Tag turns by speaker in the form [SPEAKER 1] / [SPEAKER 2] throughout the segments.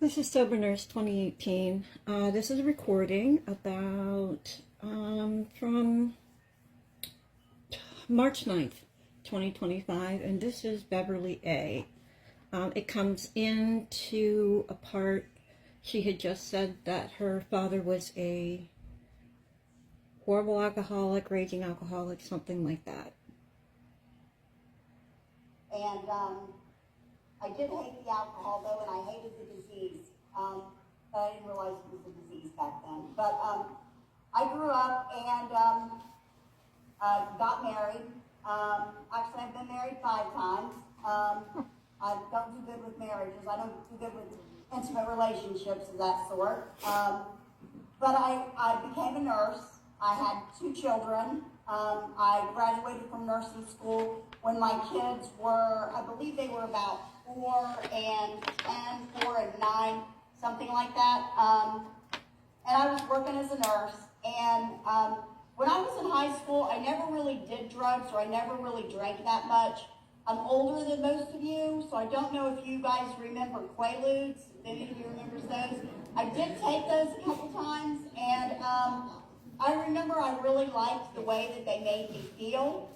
[SPEAKER 1] This is Sober Nurse 2018. This is a recording about from March 9th, 2025, and this is Beverly A. It comes into a part. She had just said that her father was a horrible alcoholic, raging alcoholic, something like that.
[SPEAKER 2] And I did hate the alcohol, though, and I hated the disease. But I didn't realize it was a disease back then. But I grew up and got married. Actually, I've been married 5 times. I don't do good with marriages. I don't do good with intimate relationships of that sort. But I became a nurse. I had 2 children. I graduated from nursing school when my kids were, I believe they were about 4 and 10, 4 and 9, something like that. And I was working as a nurse. And when I was in high school, I never really did drugs, or I never really drank that much. I'm older than most of you, so I don't know if you guys remember Quaaludes. If any of you remembers those. I did take those a couple times, and I remember I really liked the way that they made me feel.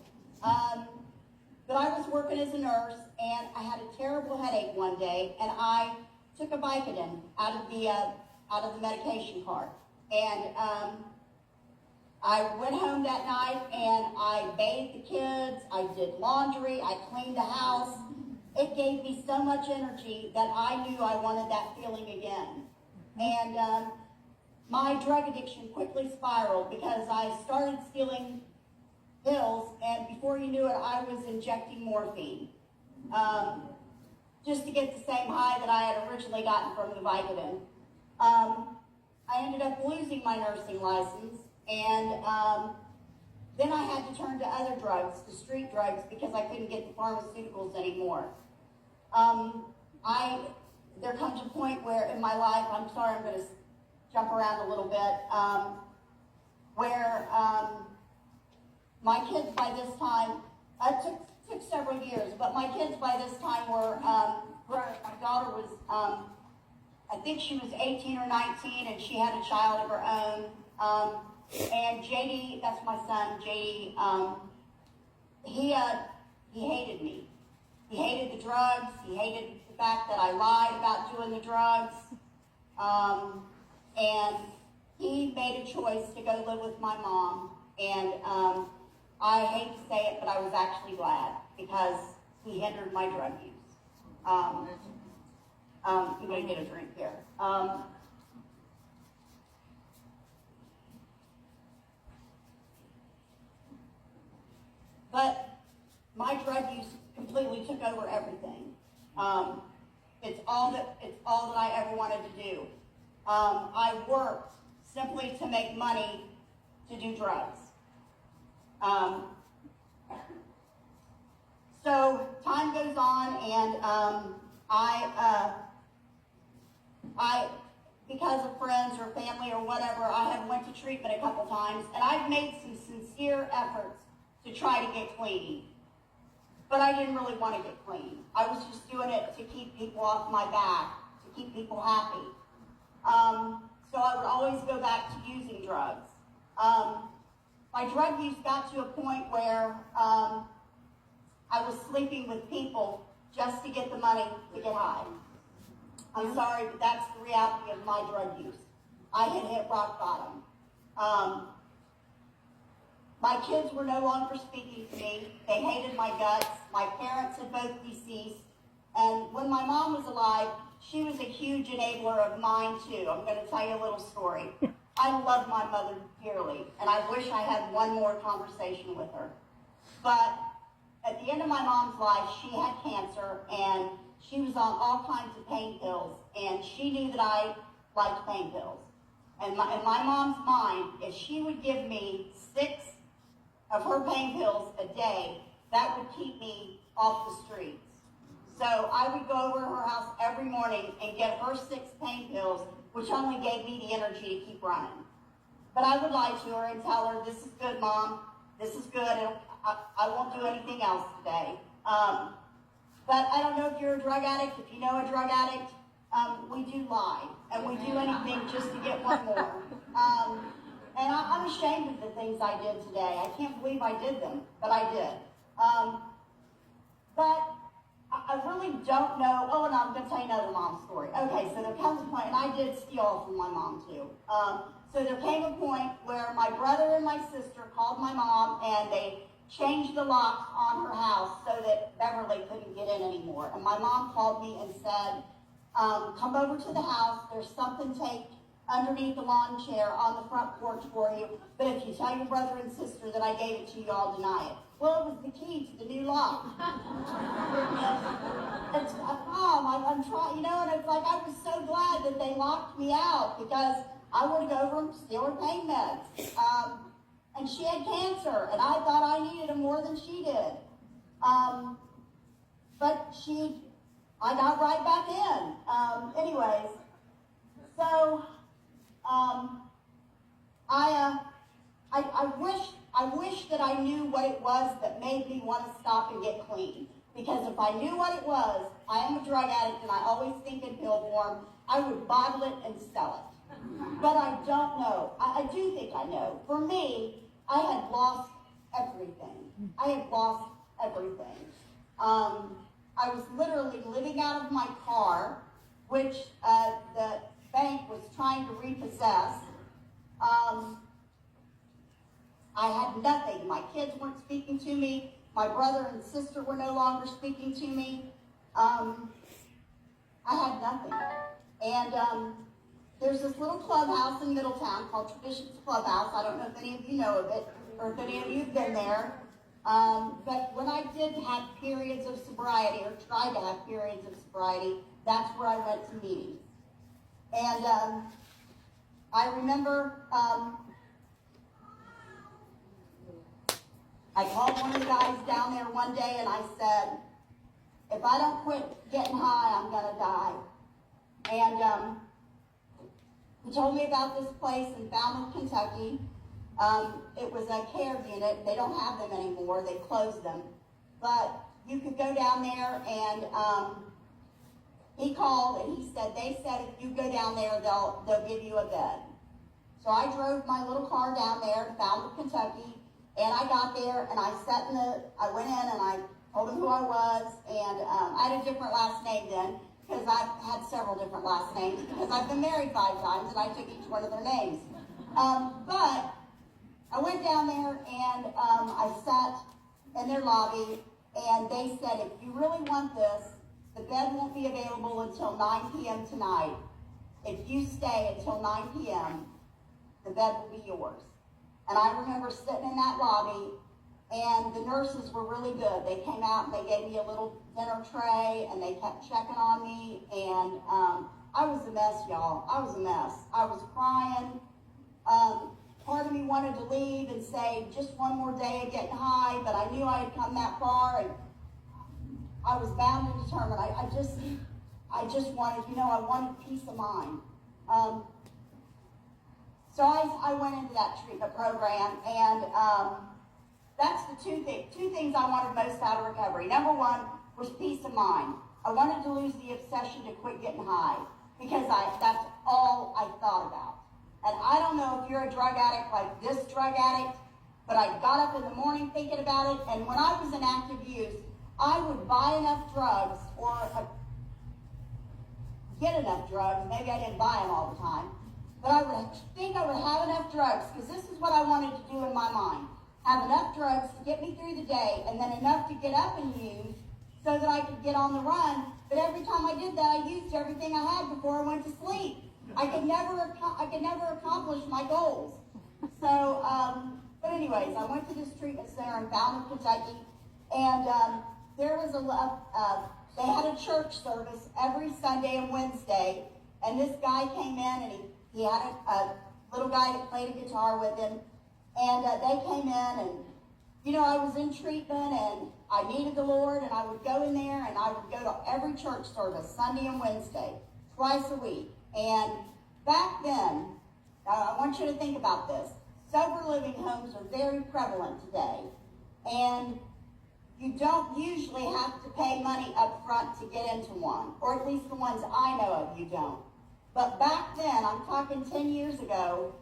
[SPEAKER 2] But I was working as a nurse, and I had a terrible headache one day, and I took a Vicodin out of the medication cart. And I went home that night, and I bathed the kids, I did laundry, I cleaned the house. It gave me so much energy that I knew I wanted that feeling again. And my drug addiction quickly spiraled because I started stealing pills, and before you knew it, I was injecting morphine just to get the same high that I had originally gotten from the Vicodin. I ended up losing my nursing license, and then I had to turn to other drugs, to street drugs, because I couldn't get the pharmaceuticals anymore. There comes a point where in my life, I'm sorry, I'm going to jump around a little bit, where my kids by this time, it took several years, but my kids by this time were grown. My daughter was, I think she was 18 or 19, and she had a child of her own. And JD, that's my son, JD, he hated me. He hated the drugs. He hated the fact that I lied about doing the drugs. And he made a choice to go live with my mom. And I hate to say it, but I was actually glad, because he hindered my drug use. I'm going to get a drink here. But my drug use completely took over everything. It's all that I ever wanted to do. I worked simply to make money to do drugs. So time goes on, and I, because of friends or family or whatever, I have went to treatment a couple times, and I've made some sincere efforts to try to get clean. But I didn't really want to get clean. I was just doing it to keep people off my back, to keep people happy. So I would always go back to using drugs. My drug use got to a point where I was sleeping with people just to get the money to get high. I'm sorry, but that's the reality of my drug use. I had hit rock bottom. My kids were no longer speaking to me. They hated my guts. My parents had both deceased. And when my mom was alive, she was a huge enabler of mine too. I'm going to tell you a little story. I love my mother dearly, and I wish I had one more conversation with her. But at the end of my mom's life, she had cancer, and she was on all kinds of pain pills, and she knew that I liked pain pills. And in my mom's mind, if she would give me 6 of her pain pills a day, that would keep me off the streets. So I would go over to her house every morning and get her 6 pain pills, which only gave me the energy to keep running. But I would lie to her and tell her, this is good, Mom, this is good, and I won't do anything else today. But I don't know if you're a drug addict. If you know a drug addict, we do lie, and we do anything just to get one more. And I'm ashamed of the things I did today. I can't believe I did them, but I did. But I really don't know. Oh, and I'm going to tell you another mom story. Okay, so there comes a point, and I did steal from my mom too. So there came a point where my brother and my sister called my mom, and they changed the locks on her house so that Beverly couldn't get in anymore. And my mom called me and said, come over to the house. There's something taped underneath the lawn chair on the front porch for you. But if you tell your brother and sister that I gave it to you, I'll deny it. Well, it was the key to the new lock. It's, Mom, I'm trying, and it's like I was so glad that they locked me out because I would go over and steal her pain meds. And she had cancer, and I thought I needed them more than she did. But I got right back in. Anyways, so I wish that I knew what it was that made me want to stop and get clean. Because if I knew what it was, I am a drug addict and I always think in pill form, I would bottle it and sell it. But I don't know. I do think I know. For me, I had lost everything. I had lost everything. I was literally living out of my car, which the bank was trying to repossess. I had nothing. My kids weren't speaking to me. My brother and sister were no longer speaking to me. I had nothing. And there's this little clubhouse in Middletown called Traditions Clubhouse. I don't know if any of you know of it or if any of you have been there. But when I did have periods of sobriety or tried to have periods of sobriety, that's where I went to meetings. And I remember I called one of the guys down there one day and I said, if I don't quit getting high, I'm going to die. And he told me about this place in Falmouth, Kentucky. It was a care unit. They don't have them anymore. They closed them. But you could go down there, and he called and he said, they said if you go down there, they'll give you a bed. So I drove my little car down there to Falmouth, Kentucky, and I got there and I went in and I told them who I was, and I had a different last name then because I've had several different last names because I've been married 5 times and I took each one of their names. But I went down there and I sat in their lobby and they said, if you really want this, the bed won't be available until 9 p.m. tonight. If you stay until 9 p.m., the bed will be yours. And I remember sitting in that lobby and the nurses were really good. They came out and they gave me a little dinner tray and they kept checking on me. And I was a mess, y'all. I was a mess. I was crying. Part of me wanted to leave and say just one more day of getting high, but I knew I had come that far and I was bound and determined. I just wanted, I wanted peace of mind. So I went into that treatment program, and that's the two things I wanted most out of recovery. Number one was peace of mind. I wanted to lose the obsession to quit getting high because that's all I thought about. And I don't know if you're a drug addict like this drug addict, but I got up in the morning thinking about it, and when I was in active use, I would buy enough drugs or get enough drugs. Maybe I didn't buy them all the time, but I would think I would have enough drugs because this is what I wanted to do in my mind. Have enough drugs to get me through the day and then enough to get up and use so that I could get on the run. But every time I did that, I used everything I had before I went to sleep. I could never accomplish my goals. So, but anyways, I went to this treatment center in Falmouth, Kentucky, and there was they had a church service every Sunday and Wednesday, and this guy came in, and he had a little guy that played a guitar with him, and they came in, and I was in treatment, and I needed the Lord, and I would go in there, and I would go to every church service, Sunday and Wednesday, twice a week. And back then, I want you to think about this, sober living homes are very prevalent today. And you don't usually have to pay money up front to get into one, or at least the ones I know of, you don't. But back then, I'm talking 10 years ago,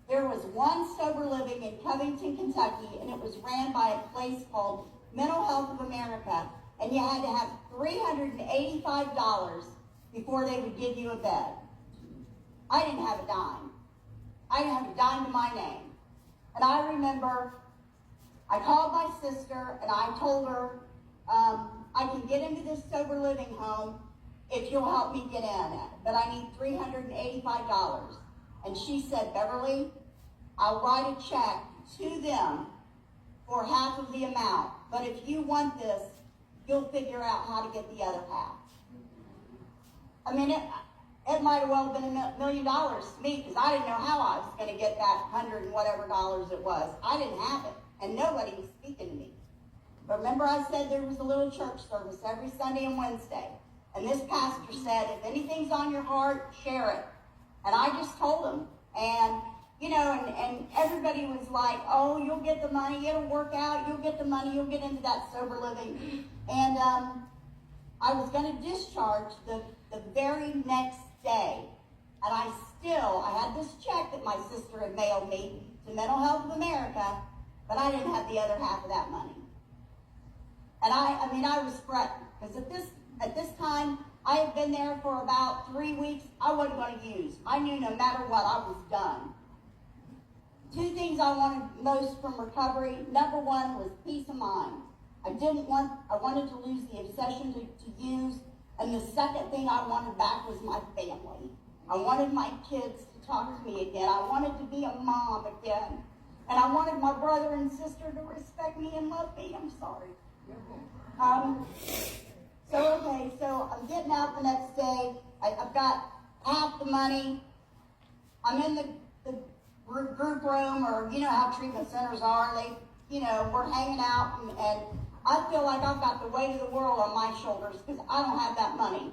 [SPEAKER 2] there was one sober living in Covington, Kentucky, and it was ran by a place called Mental Health of America, and you had to have $385 before they would give you a bed. I didn't have a dime. I didn't have a dime to my name. And I remember I called my sister and I told her, I can get into this sober living home if you'll help me get in it, but I need $385. And she said, Beverly, I'll write a check to them for half of the amount, but if you want this, you'll figure out how to get the other half. I mean, it might have well been $1 million to me, because I didn't know how I was going to get that $100 and whatever dollars it was. I didn't have it, and nobody was speaking to me. But remember I said there was a little church service every Sunday and Wednesday, and this pastor said, if anything's on your heart, share it. And I just told him, and you know, and everybody was like, oh, you'll get the money, it'll work out, you'll get the money, you'll get into that sober living. And I was going to discharge the very next day. And I had this check that my sister had mailed me to Mental Health of America, but I didn't have the other half of that money. And I was fretting, because at this time, I had been there for about 3 weeks. I wasn't going to use. I knew no matter what, I was done. 2 things I wanted most from recovery. Number one was peace of mind. I wanted to lose the obsession to use. And the second thing I wanted back was my family. I wanted my kids to talk to me again. I wanted to be a mom again. And I wanted my brother and sister to respect me and love me. I'm sorry. So I'm getting out the next day. I've got half the money. I'm in the group room, or you know how treatment centers are. We're hanging out, and I feel like I've got the weight of the world on my shoulders because I don't have that money.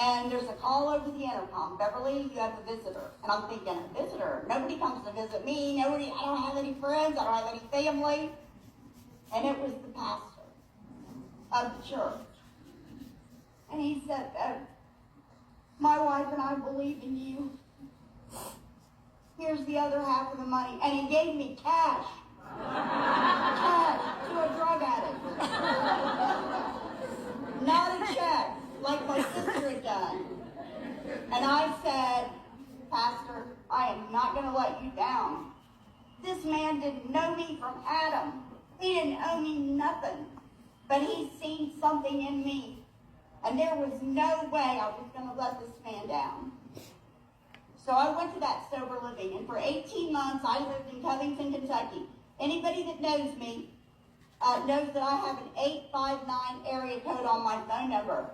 [SPEAKER 2] And there's a call over the intercom, Beverly, you have a visitor. And I'm thinking, a visitor? Nobody comes to visit me. I don't have any friends. I don't have any family. And it was the pastor of the church. And he said, my wife and I believe in you. Here's the other half of the money. And he gave me cash. Cash to a drug addict. Not a check like my sister had done. And I said, Pastor, I am not going to let you down. This man didn't know me from Adam. He didn't owe me nothing. But he's seen something in me. And there was no way I was going to let this man down. So I went to that sober living, and for 18 months I lived in Covington, Kentucky. Anybody that knows me knows that I have an 859 area code on my phone number.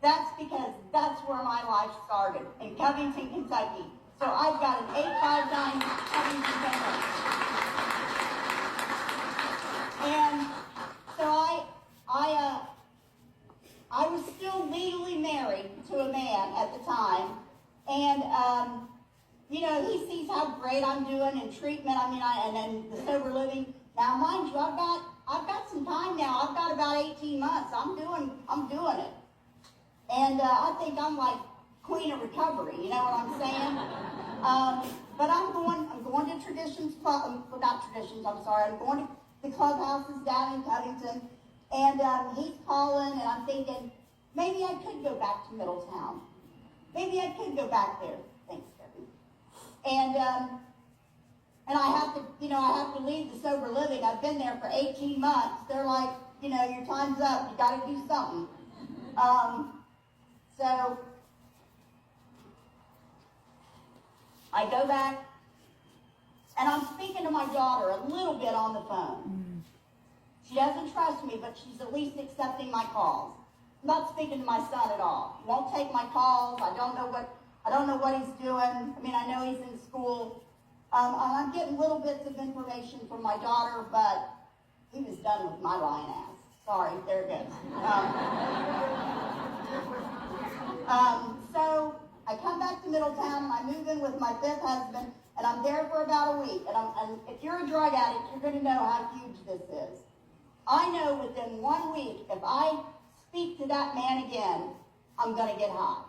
[SPEAKER 2] That's because that's where my life started, in Covington, Kentucky. So I've got an 859 Covington phone number. And so I was still legally married to a man at the time. And, he sees how great I'm doing in treatment. And then the sober living. Now, mind you, I've got some time now. I've got about 18 months. I'm doing it. And I think I'm like queen of recovery. You know what I'm saying? But I'm going to Traditions Club. Not Traditions. I'm sorry. I'm going to the clubhouses down in Covington. And he's calling, and I'm thinking, maybe I could go back to Middletown. Maybe I could go back there. Thanks, Debbie. And I have to leave the sober living. I've been there for 18 months. They're like, your time's up. You got to do something. So I go back, and I'm speaking to my daughter a little bit on the phone. She doesn't trust me, but she's at least accepting my calls. I'm not speaking to my son at all. He won't take my calls. I don't know what he's doing. I know he's in school. I'm getting little bits of information from my daughter, but he was done with my lying ass. Sorry, there it goes. So I come back to Middletown, and I move in with my 5th husband, and I'm there for about a week. And if you're a drug addict, you're going to know how huge this is. I know within 1 week, if I speak to that man again, I'm going to get high.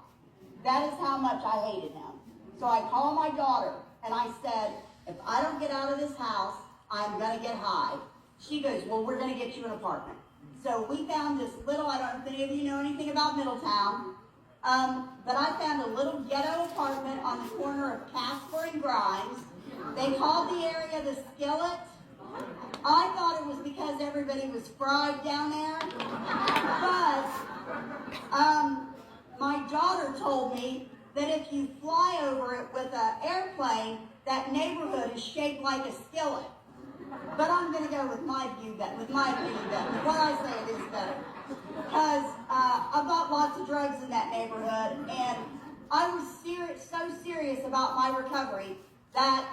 [SPEAKER 2] That is how much I hated him. So I called my daughter, and I said, if I don't get out of this house, I'm going to get high. She goes, well, we're going to get you an apartment. So we found this little, I don't know if any of you know anything about Middletown, but I found a little ghetto apartment on the corner of Casper and Grimes. They called the area the Skillet. I thought it was because everybody was fried down there, but my daughter told me that if you fly over it with an airplane, that neighborhood is shaped like a skillet. But I'm going to go with my view bet, with my opinion bet. What I say it is better. Because I bought lots of drugs in that neighborhood, and I was so serious about my recovery that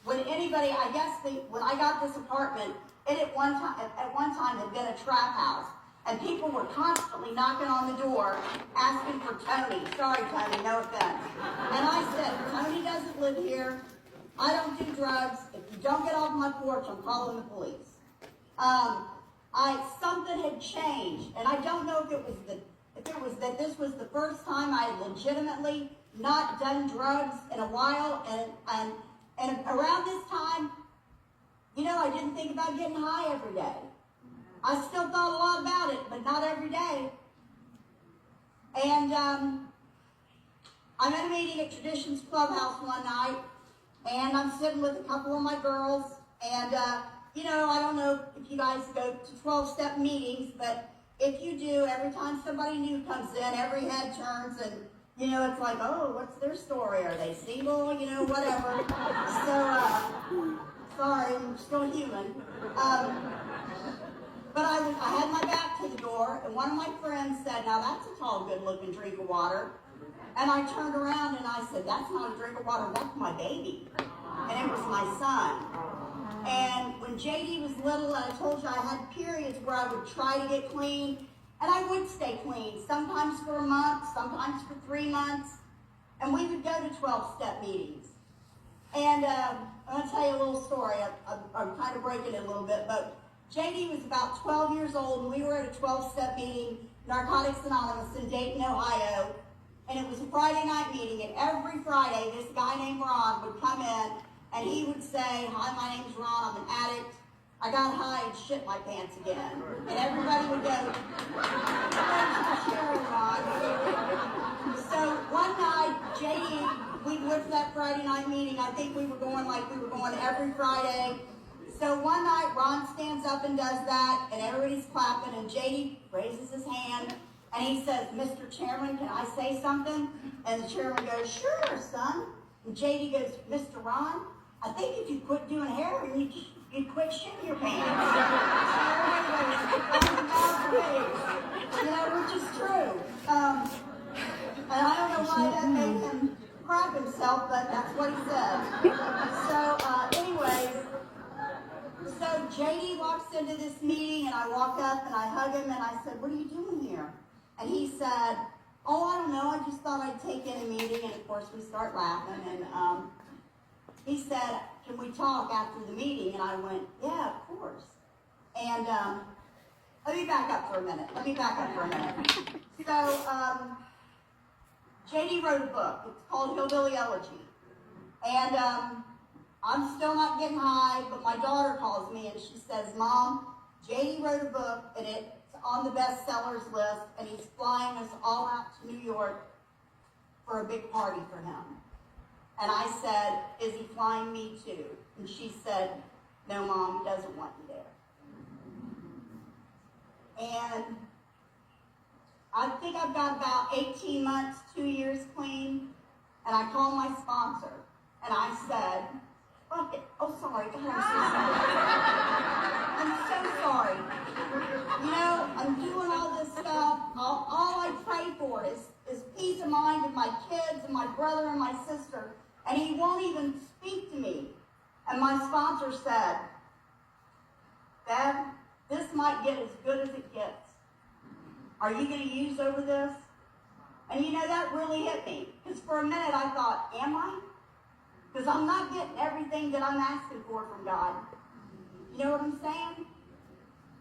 [SPEAKER 2] when anybody, I guess when I got this apartment, it at one time had been a trap house. And people were constantly knocking on the door asking for Tony. Sorry, Tony, no offense. And I said, Tony doesn't live here. I don't do drugs. If you don't get off my porch, I'm calling the police. Something had changed, and I don't know if it was that this was the first time I had legitimately not done drugs in a while, and around this time, I didn't think about getting high every day. I still thought a lot about it, but not every day. And I'm at a meeting at Traditions Clubhouse one night, and I'm sitting with a couple of my girls, and I don't know if you guys go to 12-step meetings, but if you do, every time somebody new comes in, every head turns, and it's like, oh, what's their story? Are they single? Whatever. So, sorry, I'm still human. But I had my back to the door, and one of my friends said, now that's a tall, good-looking drink of water. And I turned around and I said, that's not a drink of water, that's my baby. And it was my son. And when JD was little, and I told you I had periods where I would try to get clean, and I would stay clean, sometimes for a month, sometimes for 3 months. And we would go to 12-step meetings. And I'm going to tell you a little story. I'm kind of breaking it a little bit, but JD was about 12 years old, and we were at a 12-step meeting, Narcotics Anonymous in Dayton, Ohio, and it was a Friday night meeting, and every Friday, this guy named Ron would come in, and he would say, hi, my name's Ron, I'm an addict, I got high and shit my pants again. And everybody would go, thanks for sharing, Ron. So one night, JD, we went to that Friday night meeting, I think we were going every Friday. So one night, Ron stands up and does that, and everybody's clapping, and JD raises his hand, and he says, Mr. Chairman, can I say something? And the chairman goes, sure, son. And JD goes, Mr. Ron, I think if you quit doing heroin, you'd quit shitting your pants. Which is true. And I don't know why that made him crap himself, but that's what he said. So, anyways, so JD walks into this meeting, and I walk up, and I hug him, and I said, what are you doing here? And he said, oh, I don't know, I just thought I'd take in a meeting, and of course we start laughing, and he said, can we talk after the meeting? And I went, yeah, of course. And let me back up for a minute. So, JD wrote a book. It's called Hillbilly Elegy. And I'm still not getting high, but my daughter calls me and she says, Mom, JD wrote a book, and it's on the bestsellers list, and he's flying us all out to New York for a big party for him. And I said, is he flying me too? And she said, no, Mom, he doesn't want you there. And I think I've got about 18 months, 2 years clean, and I called my sponsor, and I said, okay, oh, sorry, God, I'm so sorry. I'm doing all this stuff. All I pray for is peace of mind of my kids and my brother and my sister, and he won't even speak to me. And my sponsor said, Bev, this might get as good as it gets. Are you going to use over this? And that really hit me. Because for a minute I thought, am I? Because I'm not getting everything that I'm asking for from God. You know what I'm saying?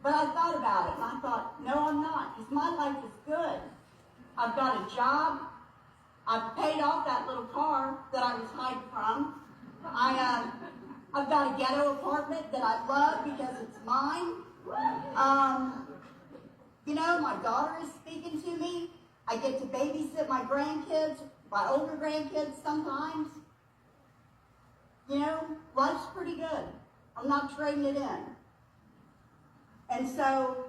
[SPEAKER 2] But I thought about it, and I thought, no, I'm not, because my life is good. I've got a job. I've paid off that little car that I was hiding from. I've got a ghetto apartment that I love because it's mine. You know, my daughter is speaking to me. I get to babysit my grandkids, my older grandkids sometimes. You know, life's pretty good. I'm not trading it in. And so,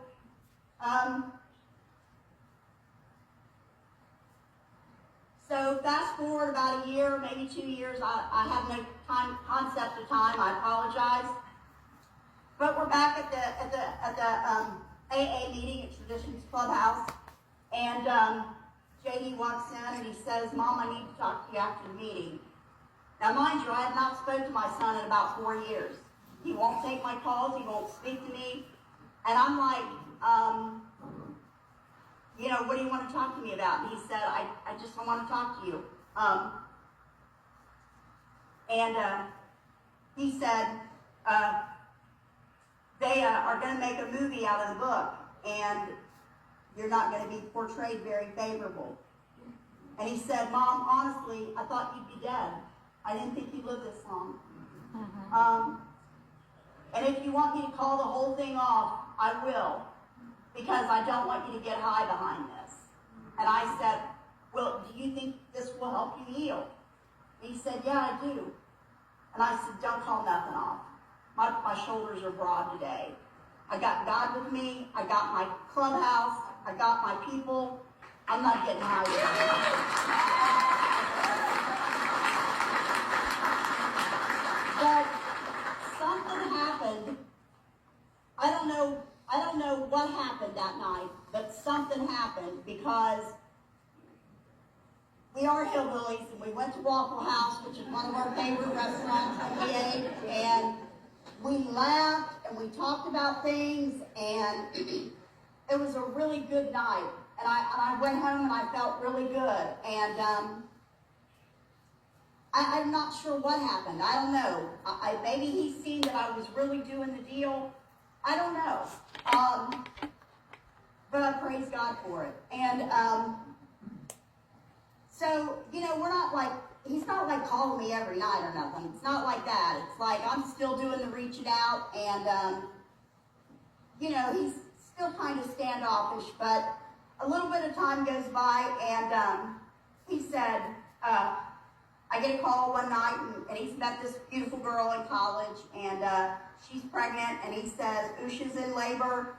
[SPEAKER 2] fast forward about a year, maybe 2 years. I have no concept of time. I apologize. But we're back at the AA meeting at Traditions Clubhouse, and JD walks in and he says, "Mom, I need to talk to you after the meeting." Now, mind you, I have not spoken to my son in about 4 years. He won't take my calls. He won't speak to me. And I'm like, you know, what do you want to talk to me about? And he said, I just don't want to talk to you. He said, they are going to make a movie out of the book, and you're not going to be portrayed very favorable. And he said, "Mom, honestly, I thought you'd be dead. I didn't think you lived this long. And if you want me to call the whole thing off, I will, because I don't want you to get high behind this." And I said, "Well, do you think this will help you heal?" And he said, "Yeah, I do." And I said, "Don't call nothing off. My shoulders are broad today. I got God with me. I got my clubhouse. I got my people. I'm not getting high today." But something happened. I don't know what happened that night, but something happened, because we are hillbillies, and we went to Waffle House, which is one of our favorite restaurants, and we ate, and we laughed, and we talked about things, and it was a really good night. And I went home, and I felt really good. And I'm not sure what happened. I don't know. Maybe he's seen that I was really doing the deal. I don't know. But I praise God for it. And so, you know, we're not like, he's not like calling me every night or nothing. It's not like that. It's like I'm still doing the reaching out, and, you know, he's still kind of standoffish, but a little bit of time goes by, and he said, I get a call one night, and he's met this beautiful girl in college, and she's pregnant, and he says, "Usha's in labor.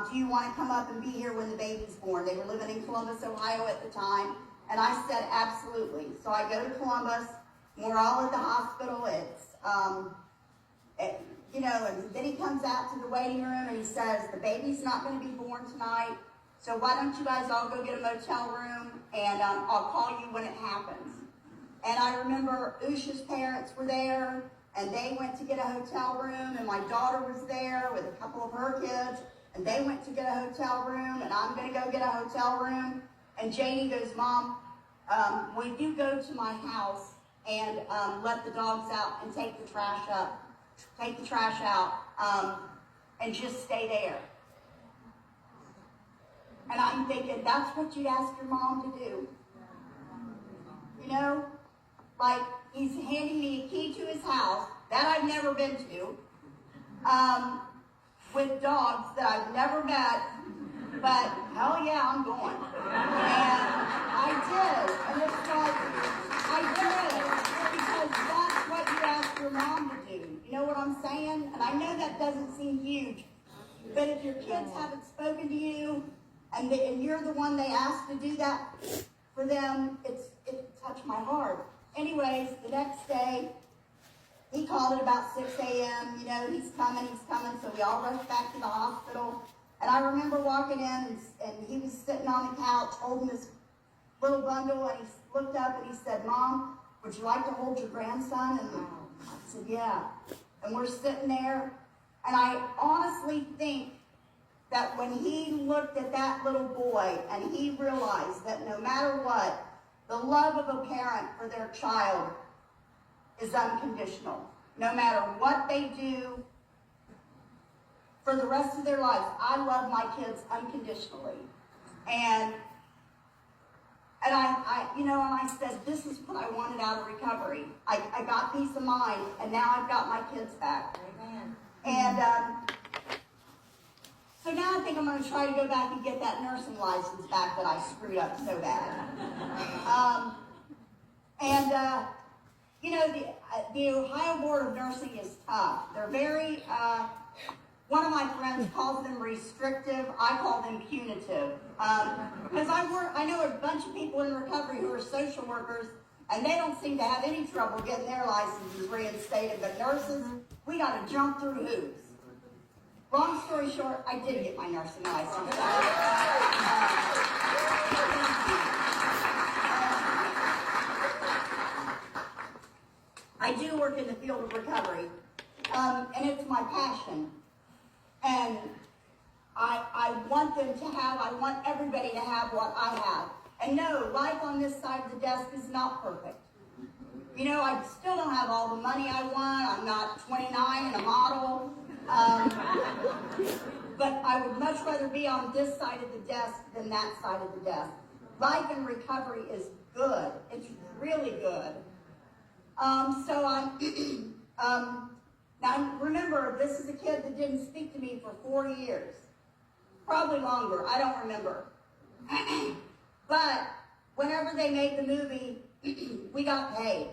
[SPEAKER 2] Do you want to come up and be here when the baby's born?" They were living in Columbus, Ohio at the time. And I said, "Absolutely." So I go to Columbus, and we're all at the hospital. You know, and then he comes out to the waiting room, and he says, "The baby's not going to be born tonight, so why don't you guys all go get a motel room, and I'll call you when it happens." And I remember Usha's parents were there, and they went to get a hotel room, and my daughter was there with a couple of her kids, and they went to get a hotel room, and I'm going to go get a hotel room. And Janie goes, "Mom, when you go to my house and let the dogs out and take the trash out, and just stay there." And I'm thinking, that's what you'd ask your mom to do. You know, like, he's handing me a key to his house that I've never been to, with dogs that I've never met, but hell yeah, I'm going. And I did. And it's like, I did. Because that's what you ask your mom to do. You know what I'm saying? And I know that doesn't seem huge, but if your kids haven't spoken to you, and you're the one they asked to do that for them, it touched my heart. Anyways, the next day, he called at about 6 a.m. You know, he's coming, so we all rushed back to the hospital. And I remember walking in, and he was sitting on the couch holding this little bundle, and he looked up and he said, "Mom, would you like to hold your grandson?" And I said, "Yeah." And we're sitting there, and I honestly think that when he looked at that little boy and he realized that no matter what, the love of a parent for their child is unconditional. No matter what they do, for the rest of their lives. I love my kids unconditionally. And and I said, this is what I wanted out of recovery. I got peace of mind, and now I've got my kids back.
[SPEAKER 3] Amen.
[SPEAKER 2] And so now I think I'm going to try to go back and get that nursing license back that I screwed up so bad. The Ohio Board of Nursing is tough. They're very, one of my friends calls them restrictive. I call them punitive. Because I know a bunch of people in recovery who are social workers, and they don't seem to have any trouble getting their licenses reinstated. But nurses, we got to jump through hoops. Long story short, I did get my nursing license. I do work in the field of recovery, and it's my passion. And I want everybody to have what I have. And no, life on this side of the desk is not perfect. You know, I still don't have all the money I want. I'm not 29 and a model. But I would much rather be on this side of the desk than that side of the desk. Life in recovery is good. It's really good. Now remember, this is a kid that didn't speak to me for 4 years. Probably longer, I don't remember. But whenever they made the movie, we got paid.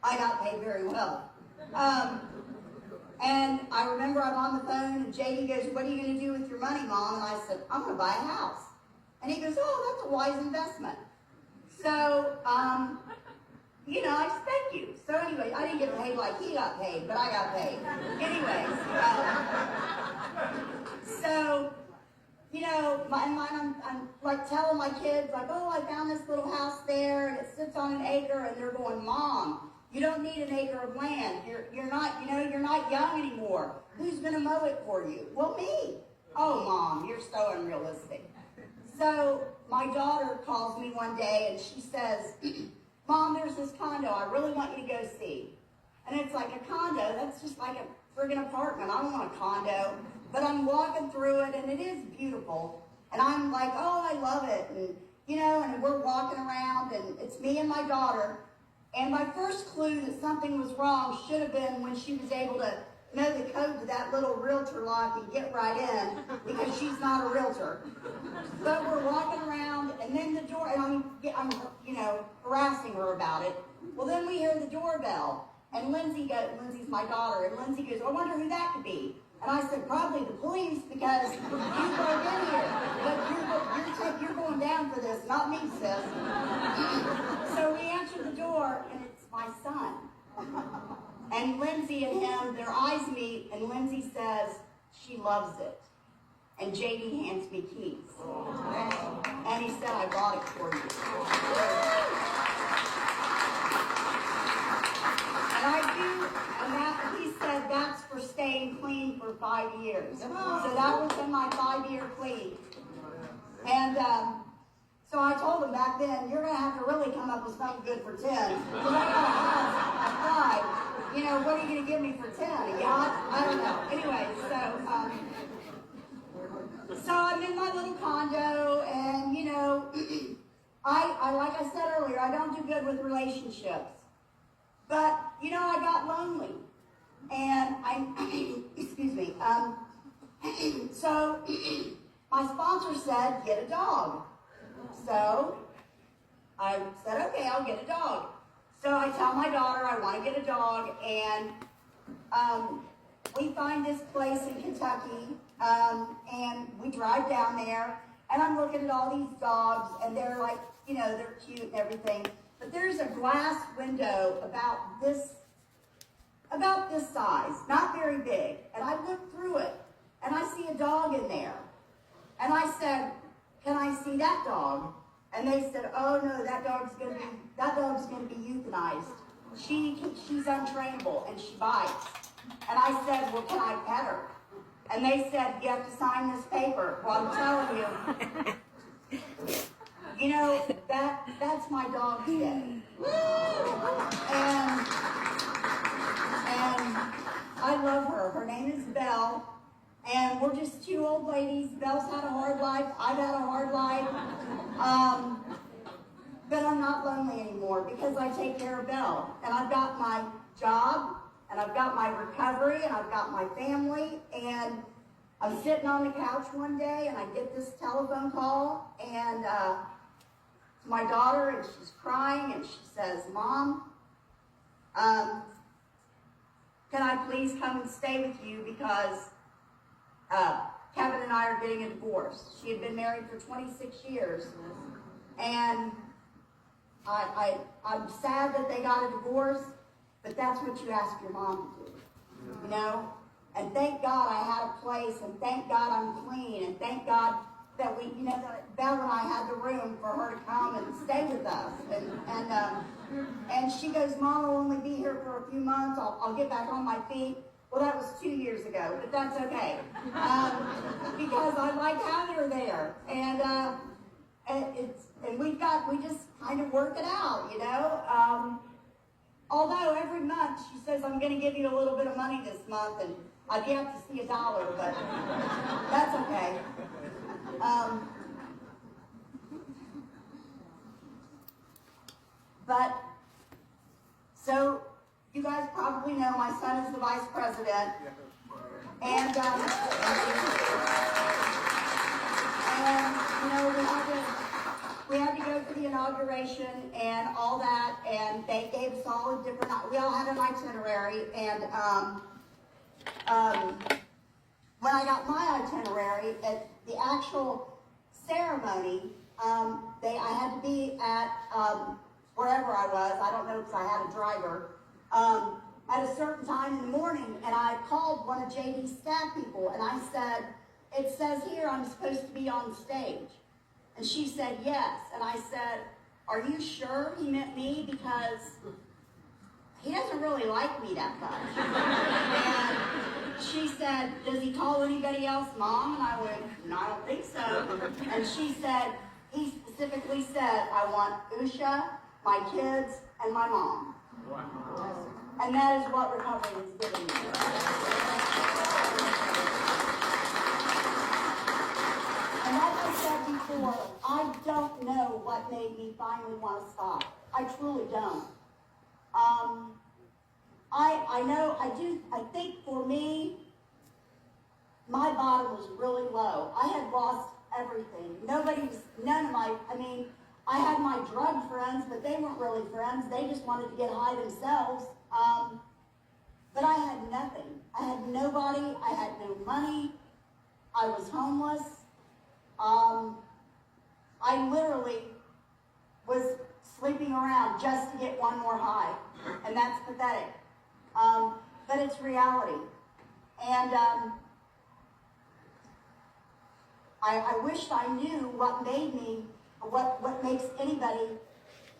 [SPEAKER 2] I got paid very well. And I remember I'm on the phone and JD goes, what are you going to do with your money, Mom? And I said, I'm going to buy a house. And he goes, oh, that's a wise investment. So, I just thank you. So anyway, I didn't get paid like he got paid, but I got paid. Anyways, I'm like telling my kids, like, oh, I found this little house there, and it sits on an acre, and they're going, Mom, you don't need an acre of land. You're not young anymore. Who's going to mow it for you? Well, me. Oh, Mom, you're so unrealistic. So my daughter calls me one day, and she says, Mom, there's this condo I really want you to go see. And it's like a condo. That's just like a friggin' apartment. I don't want a condo. But I'm walking through it, and it is beautiful. And I'm like, oh, I love it. And we're walking around, and it's me and my daughter. And my first clue that something was wrong should have been when she was able to know the code to that little realtor lock and get right in, because she's not a realtor. But we're walking around, and then the door, and I'm harassing her about it. Well, then we hear the doorbell, and Lindsay's my daughter, and Lindsay goes, I wonder who that could be. And I said, probably the police, because you broke in here. But you're going down for this, not me, sis. So we answer the door, and it's my son. And Lindsay and him, their eyes meet, and Lindsay says, she loves it. And JD hands me keys. And he said, I bought it for you. And he said, that's for staying clean for 5 years. So that was in my 5-year plea. And so I told him back then, you're going to have to really come up with something good for 10. Because I got a house, what are you going to give me for 10? A yacht? I don't know. Anyway, so I'm in my little condo, and, I like I said earlier, I don't do good with relationships. But, I got lonely. And excuse me, so my sponsor said, get a dog. So I said, okay, I'll get a dog. So I tell my daughter I want to get a dog, and we find this place in Kentucky, and we drive down there, and I'm looking at all these dogs, and they're like, they're cute and everything. But there's a glass window about this size, not very big. And I look through it, and I see a dog in there. And I said, can I see that dog? And they said, oh no, that dog's gonna be euthanized. She's untrainable, and she bites. And I said, well, can I pet her? And they said, you have to sign this paper. Well, I'm telling you, that's my dog's day. And I love her. Her name is Belle, And we're just two old ladies. Belle's had a hard life. I've had a hard life. But I'm not lonely anymore because I take care of Belle. And I've got my job, and I've got my recovery, and I've got my family. And I'm sitting on the couch one day, and I get this telephone call, and it's my daughter, and she's crying, and she says, "Mom, can I please come and stay with you because Kevin and I are getting a divorce." She had been married for 26 years, and I'm sad that they got a divorce, but that's what you ask your mom to do, you know? And thank God I had a place, and thank God I'm clean, and thank God that we, you know, that Belle and I had the room for her to come and stay with us. And she goes, "Mom, I'll only be here for a few months. I'll get back on my feet." Well, that was 2 years ago, but that's okay. Because I like having her there. And we just kind of work it out, you know. Although every month she says, "I'm going to give you a little bit of money this month," and I'd have to see $1, but that's okay. But so you guys probably know my son is the vice president, and you know, we had to go for the inauguration and all that, and they gave us all a different. We all had an itinerary, and when I got my itinerary at the actual ceremony, I had to be at wherever I was. I don't know because I had a driver. At a certain time in the morning, and I called one of JD's staff people, and I said, "It says here I'm supposed to be on stage." And she said, "Yes." And I said, "Are you sure he meant me? Because he doesn't really like me that much." And she said, "Does he call anybody else Mom?" And I went, "No, I don't think so." And she said, "He specifically said, I want Usha, my kids, and my mom." Wow. And that is what recovery has given me. And like I said before, I don't know what made me finally want to stop. I truly don't. I think for me, my bottom was really low. I had lost everything. I had my drug friends, but they weren't really friends. They just wanted to get high themselves. But I had nothing. I had nobody. I had no money. I was homeless. I literally was sleeping around just to get one more high. And that's pathetic. But it's reality. And I wished I knew what made me, what makes anybody,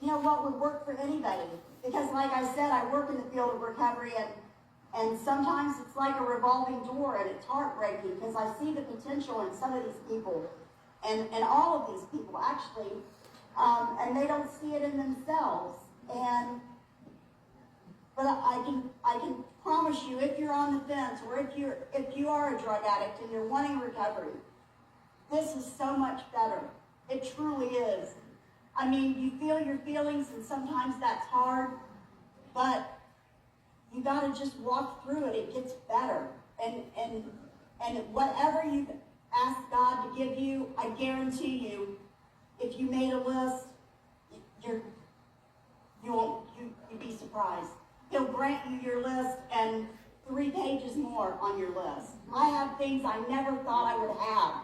[SPEAKER 2] you know, what would work for anybody. Because like I said, I work in the field of recovery, and sometimes it's like a revolving door, and it's heartbreaking because I see the potential in some of these people, and all of these people actually, and they don't see it in themselves. But I can promise you, if you're on the fence, or if you are a drug addict and you're wanting recovery, this is so much better. It truly is. I mean, you feel your feelings, and sometimes that's hard, but you got to just walk through it. It gets better. And whatever you ask God to give you, I guarantee you, if you made a list, you'd be surprised. He'll grant you your list and 3 pages more on your list. I have things I never thought I would have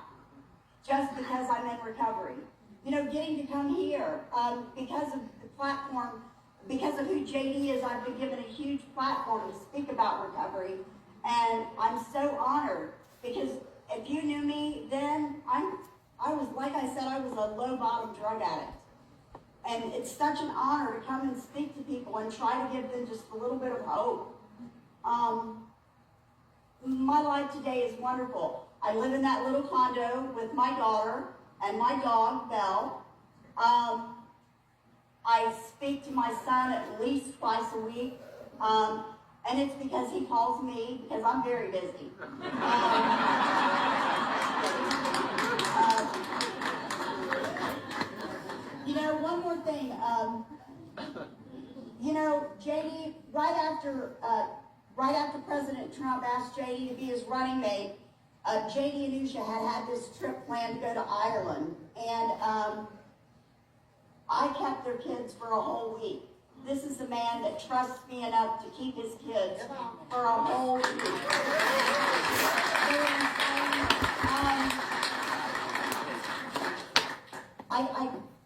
[SPEAKER 2] just because I'm in recovery. You know, getting to come here, because of the platform, because of who JD is, I've been given a huge platform to speak about recovery. And I'm so honored, because if you knew me then, I was, like I said, I was a low-bottom drug addict. And it's such an honor to come and speak to people and try to give them just a little bit of hope. My life today is wonderful. I live in that little condo with my daughter and my dog, Belle. I speak to my son at least twice a week. And it's because he calls me, because I'm very busy. You know, one more thing. You know, JD, right after President Trump asked JD to be his running mate, JD and Usha had this trip planned to go to Ireland, and I kept their kids for a whole week. This is a man that trusts me enough to keep his kids for a whole week.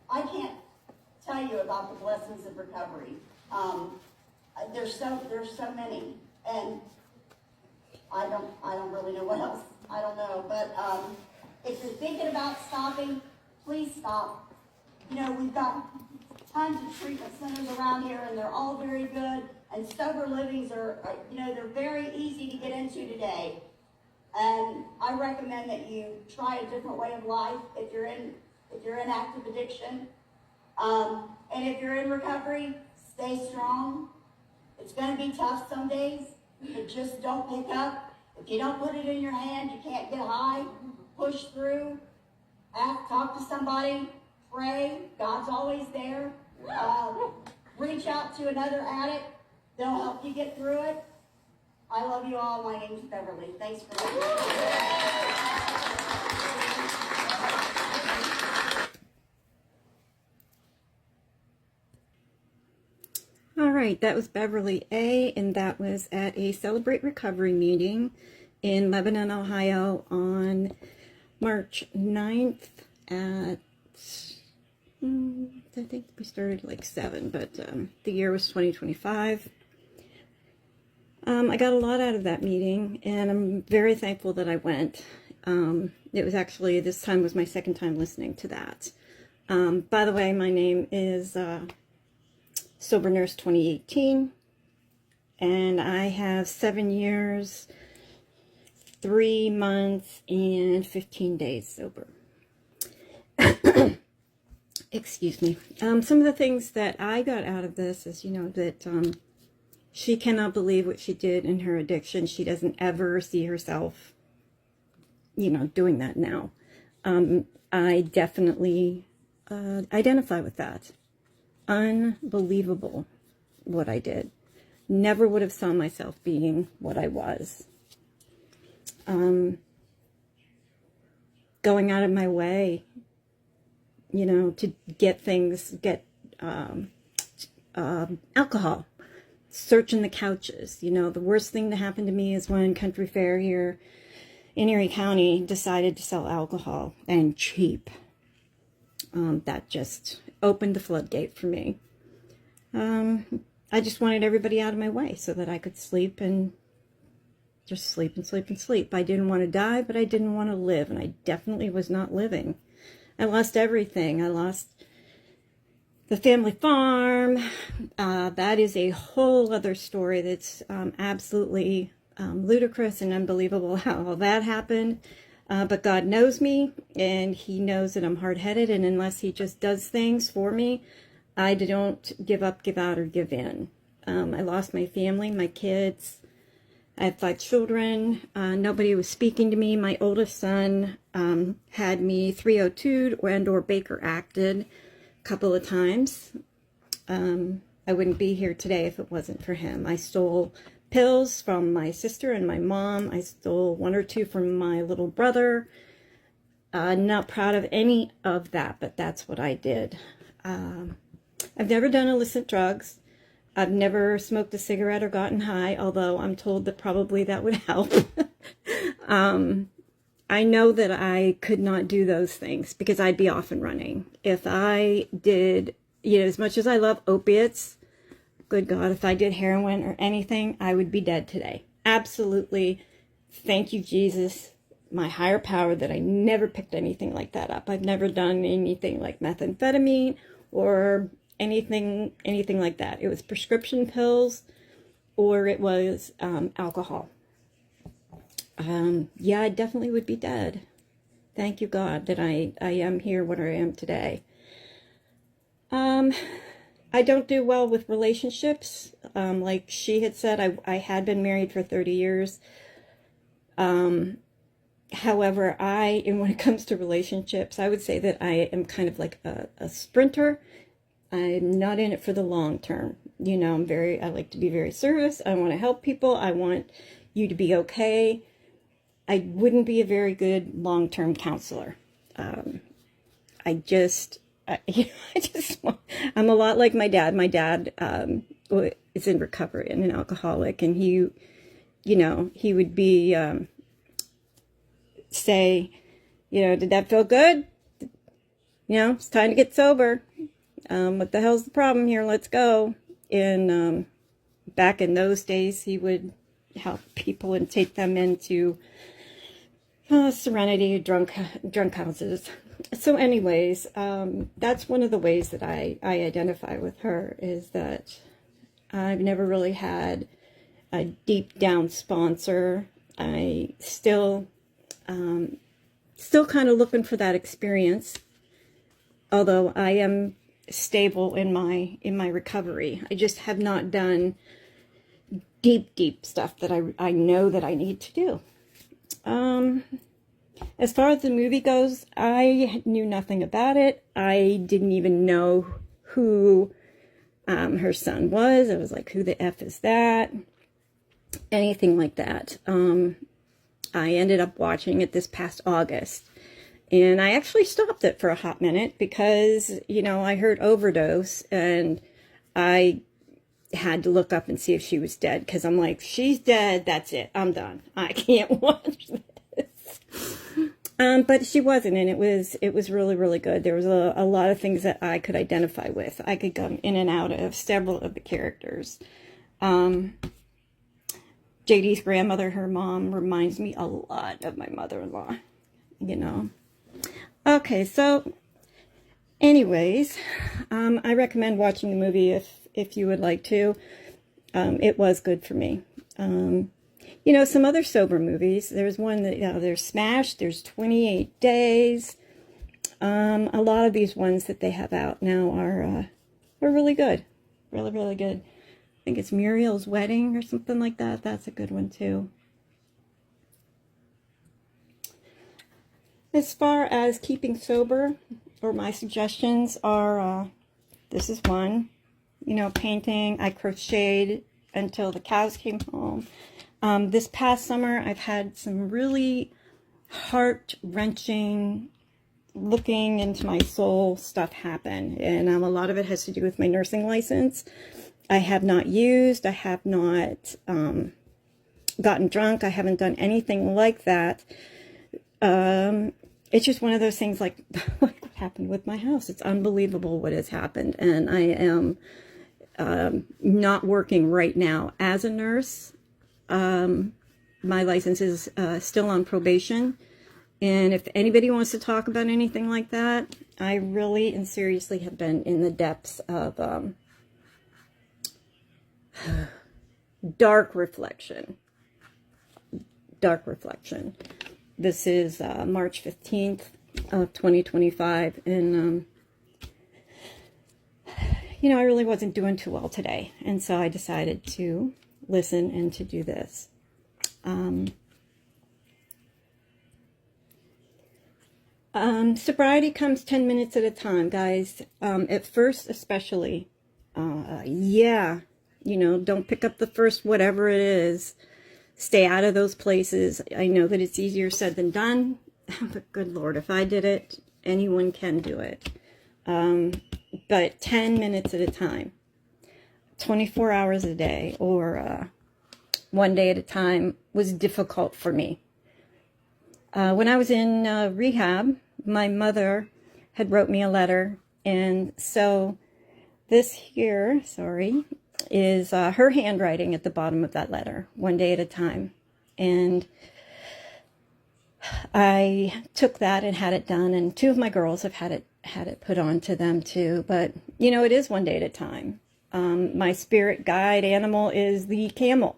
[SPEAKER 2] I can't tell you about the blessings of recovery. There's so many, and I don't really know what else. I don't know, but if you're thinking about stopping, please stop. You know, we've got tons of treatment centers around here, and they're all very good. And sober livings are, you know, they're very easy to get into today. And I recommend that you try a different way of life if you're in active addiction. And if you're in recovery, stay strong. It's going to be tough some days, but just don't pick up. If you don't put it in your hand, you can't get high. Push through. Talk to somebody. Pray. God's always there. Reach out to another addict. They'll help you get through it. I love you all. My name's Beverly. Thanks for listening.
[SPEAKER 1] All right, that was Beverly A, and that was at a Celebrate Recovery meeting in Lebanon, Ohio on March 9th at, I think we started like 7, but the year was 2025. I got a lot out of that meeting, and I'm very thankful that I went. It was actually, this time was my second time listening to that. By the way, my name is Sober Nurse 2018, and I have 7 years, 3 months, and 15 days sober. Excuse me. Some of the things that I got out of this is, you know, that she cannot believe what she did in her addiction. She doesn't ever see herself, you know, doing that now. I definitely identify with that. Unbelievable what I did. Never would have saw myself being what I was. Going out of my way, you know, to get alcohol, searching the couches. You know, the worst thing that happened to me is when Country Fair here in Erie County decided to sell alcohol, and cheap. That just opened the floodgate for me. I just wanted everybody out of my way so that I could sleep and just sleep and sleep and sleep. I didn't want to die, but I didn't want to live, and I definitely was not living. I lost everything. I lost the family farm. That is a whole other story that's absolutely ludicrous and unbelievable how all that happened. But God knows me, and He knows that I'm hard-headed, and unless He just does things for me, I don't give up, give out, or give in. I lost my family, my kids. I have 5 children. Nobody was speaking to me. My oldest son had me 302'd and/or Baker acted a couple of times. I wouldn't be here today if it wasn't for him. I stole pills from my sister and my mom. I stole 1 or 2 from my little brother. Not proud of any of that, but that's what I did. I've never done illicit drugs. I've never smoked a cigarette or gotten high, although I'm told that probably that would help. I know that I could not do those things because I'd be off and running. If I did, you know, as much as I love opiates, good God, if I did heroin or anything, I would be dead today. Absolutely. Thank you, Jesus, my higher power, that I never picked anything like that up. I've never done anything like methamphetamine or anything like that. It was prescription pills or it was alcohol. Yeah, I definitely would be dead. Thank you, God, that I am here when I am today. I I don't do well with relationships. Like she had said, I had been married for 30 years. However, and when it comes to relationships, I would say that I am kind of like a sprinter. I'm not in it for the long term. You know, I like to be very serious. I want to help people. I want you to be okay. I wouldn't be a very good long-term counselor. I just, I'm a lot like my dad. My dad is in recovery and an alcoholic, and he would be, say, did that feel good? It's time to get sober. What the hell's the problem here? Let's go. And back in those days, he would help people and take them into Serenity, drunk houses. So anyways, that's one of the ways that I identify with her, is that I've never really had a deep down sponsor. I still kind of looking for that experience, although I am stable in my recovery. I just have not done deep stuff that I know that I need to do. As far as the movie goes, I knew nothing about it. I didn't even know who her son was. I was like, who the F is that? Anything like that. I ended up watching it this past August. And I actually stopped it for a hot minute because, I heard overdose and I had to look up and see if she was dead, because I'm like, she's dead, that's it, I'm done. I can't watch this. But she wasn't, and it was really, really good. There was a lot of things that I could identify with. I could come in and out of several of the characters. JD's grandmother, her mom, reminds me a lot of my mother-in-law, Okay, so anyways, I recommend watching the movie if you would like to. It was good for me. Some other sober movies. There's one that, there's Smash, there's 28 Days. A lot of these ones that they have out now are really good. Really, really good. I think it's Muriel's Wedding or something like that. That's a good one too. As far as keeping sober, or my suggestions are, this is one, painting. I crocheted until the cows came home. This past summer, I've had some really heart-wrenching, looking into my soul stuff happen. And a lot of it has to do with my nursing license. I have not used, I have not gotten drunk, I haven't done anything like that. It's just one of those things like what happened with my house. It's unbelievable what has happened. And I am not working right now as a nurse. My license is still on probation. And if anybody wants to talk about anything like that, I really and seriously have been in the depths of dark reflection. This is March 15th of 2025, and I really wasn't doing too well today, and so I decided to listen and to do this. Sobriety comes 10 minutes at a time, guys. At first, especially, don't pick up the first whatever it is. Stay out of those places. I know that it's easier said than done, but good Lord, if I did it, anyone can do it. But 10 minutes at a time, 24 hours a day, or one day at a time was difficult for me. When I was in rehab, my mother had wrote me a letter, and so this here, is her handwriting at the bottom of that letter, one day at a time. And I took that and had it done, and two of my girls have had it put on to them too. But it is one day at a time. My spirit guide animal is the camel.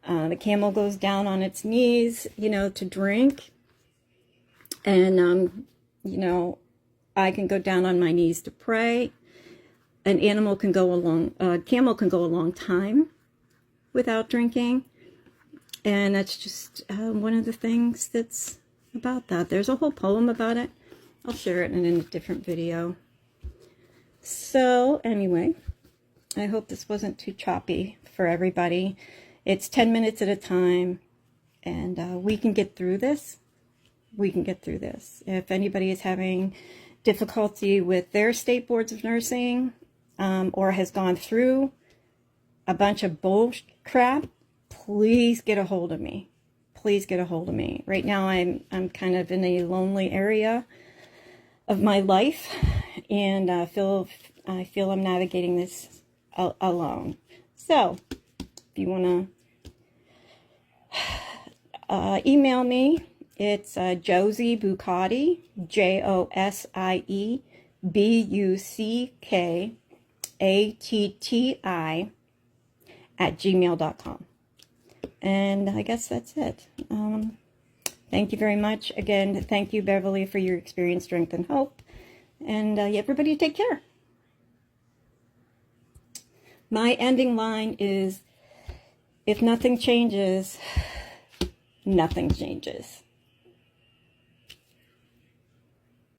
[SPEAKER 1] The camel goes down on its knees, to drink, and I can go down on my knees to pray. an animal can go a camel can go a long time without drinking. And that's just one of the things that's about that. There's a whole poem about it. I'll share it in a different video. So anyway, I hope this wasn't too choppy for everybody. It's 10 minutes at a time, and we can get through this. We can get through this. If anybody is having difficulty with their state boards of nursing, or has gone through a bunch of bull crap, please get a hold of me. Please get a hold of me. Right now I'm kind of in a lonely area of my life, and I feel I'm navigating this alone. So if you want to email me, it's Josie Bucati, JosieBuckatti @gmail.com. And I guess that's it. Thank you very much. Again, thank you, Beverly, for your experience, strength, and hope. And everybody take care. My ending line is, if nothing changes, nothing changes.